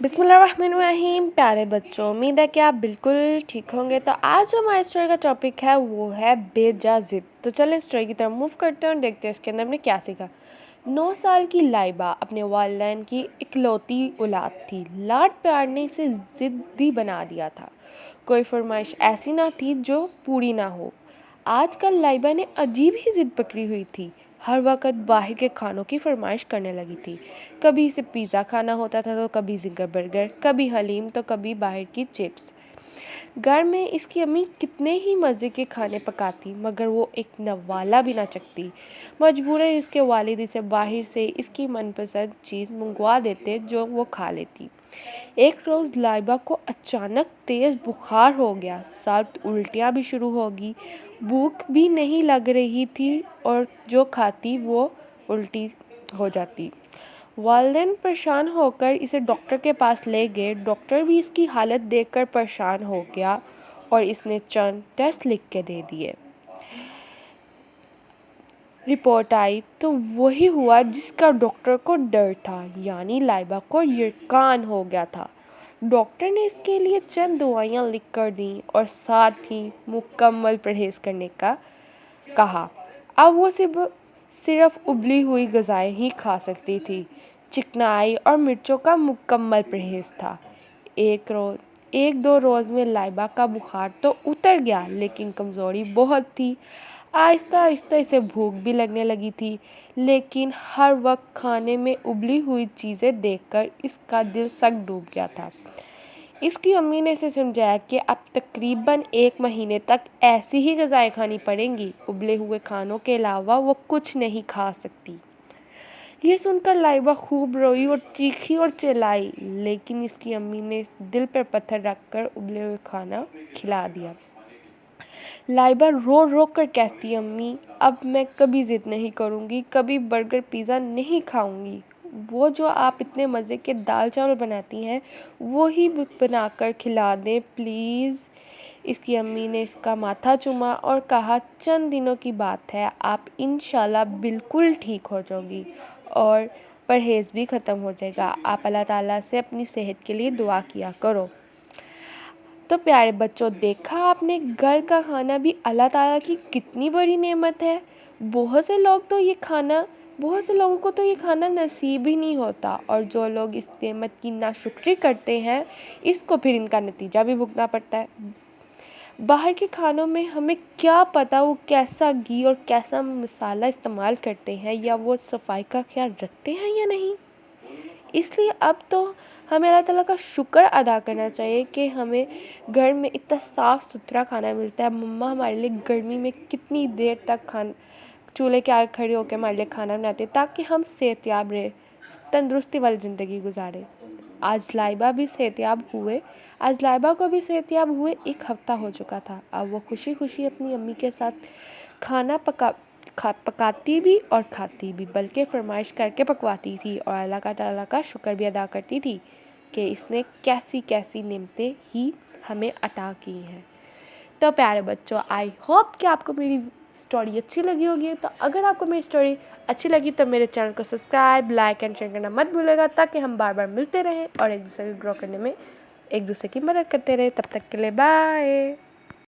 बिस्मिल्लाहिर्रहमानिर्रहीम। प्यारे बच्चों, उम्मीद है कि आप बिल्कुल ठीक होंगे। तो आज जो हमारे स्टोरी का टॉपिक है वो है बेजा ज़िद। तो चलें स्टोरी की तरफ मूव करते हैं और देखते हैं इसके अंदर हमने क्या सीखा। 9 साल की लाइबा अपने वालिदैन की इकलौती औलाद थी। लाड प्यार ने इसे ज़िद्दी बना दिया था। कोई फरमाइश ऐसी ना थी जो पूरी ना हो। आजकल लाइबा ने अजीब ही ज़िद पकड़ी हुई थी। हर वक्त बाहर के खानों की फरमाइश करने लगी थी। कभी इसे पिज़्ज़ा खाना होता था तो कभी ज़िंगर बर्गर, कभी हलीम तो कभी बाहर की चिप्स। घर में इसकी अम्मी कितने ही मज़े के खाने पकाती मगर वो एक नवाला भी ना चखती। मजबूरन इसके वालिद इसे बाहर से इसकी मनपसंद चीज़ मंगवा देते जो वो खा लेती। एक रोज़ लाइबा को अचानक तेज़ बुखार हो गया, साथ उल्टियाँ भी शुरू होगी। भूख भी नहीं लग रही थी और जो खाती वो उल्टी हो जाती। वालिदैन परेशान होकर इसे डॉक्टर के पास ले गए। डॉक्टर भी इसकी हालत देखकर परेशान हो गया और इसने चंद टेस्ट लिख के दे दिए। रिपोर्ट आई तो वही हुआ जिसका डॉक्टर को डर था, यानी लाइबा को यरकान हो गया था। डॉक्टर ने इसके लिए चंद दवाइयाँ लिख कर दी और साथ ही मुकम्मल परहेज़ करने का कहा। अब वो सिर्फ उबली हुई ग़िज़ाएं ही खा सकती थी। चिकनाई और मिर्चों का मुकम्मल परहेज़ था। एक दो रोज़ में लाइबा का बुखार तो उतर गया लेकिन कमज़ोरी बहुत थी। आहिस्ता आहिस्ता इसे भूख भी लगने लगी थी, लेकिन हर वक्त खाने में उबली हुई चीज़ें देखकर इसका दिल सख्त डूब गया था। इसकी अम्मी ने इसे समझाया कि अब तकरीबन 1 महीने तक ऐसी ही ग़िज़ाएं खानी पड़ेंगी। उबले हुए खानों के अलावा वो कुछ नहीं खा सकती। ये सुनकर लाइबा खूब रोई और चीखी और चिल्लाई, लेकिन इसकी अम्मी ने दिल पर पत्थर रखकर उबले हुए खाना खिला दिया। लाइबा रो रो कर कहती, अम्मी अब मैं कभी ज़िद नहीं करूँगी, कभी बर्गर पिज़्ज़ा नहीं खाऊँगी। वो जो आप इतने मज़े के दाल चावल बनाती हैं वो ही बनाकर खिला दें प्लीज़। इसकी अम्मी ने इसका माथा चूमा और कहा, चंद दिनों की बात है, आप इंशाल्लाह बिल्कुल ठीक हो जाओगी और परहेज़ भी ख़त्म हो जाएगा। आप अल्लाह ताला से अपनी सेहत के लिए दुआ किया करो। तो प्यारे बच्चों, देखा आपने, घर का खाना भी अल्लाह ताला की कितनी बड़ी नेमत है। बहुत से लोगों को तो ये खाना नसीब ही नहीं होता और जो लोग इस नेमत की नाशुक्री करते हैं इसको फिर इनका नतीजा भी भुगतना पड़ता है। बाहर के खानों में हमें क्या पता वो कैसा घी और कैसा मसाला इस्तेमाल करते हैं या वो सफाई का ख्याल रखते हैं या नहीं। इसलिए अब तो हमें अल्लाह ताला का शुक्र अदा करना चाहिए कि हमें घर में इतना साफ़ सुथरा खाना मिलता है। मम्मा हमारे लिए गर्मी में कितनी देर तक चूल्हे के आगे खड़े होकर हमारे लिए खाना बनाते ताकि हम सेहतयाब रहे, तंदुरुस्ती वाली ज़िंदगी गुजारें। आज लाइबा को भी सेहतयाब हुए 1 हफ़्ता हो चुका था। अब वो खुशी खुशी अपनी अम्मी के साथ खाना पकाती भी और खाती भी, बल्कि फरमाइश करके पकवाती थी और अल्लाह ताला का शुक्र भी अदा करती थी कि इसने कैसी कैसी नेमतें ही हमें अता की हैं। तो प्यारे बच्चों, आई होप कि आपको मेरी स्टोरी अच्छी लगी होगी। तो अगर आपको मेरी स्टोरी अच्छी लगी तो मेरे चैनल को सब्सक्राइब, लाइक एंड शेयर करना मत भूलिएगा ताकि हम बार बार मिलते रहें और एक दूसरे को ग्रो करने में एक दूसरे की मदद करते रहें। तब तक के लिए बाय।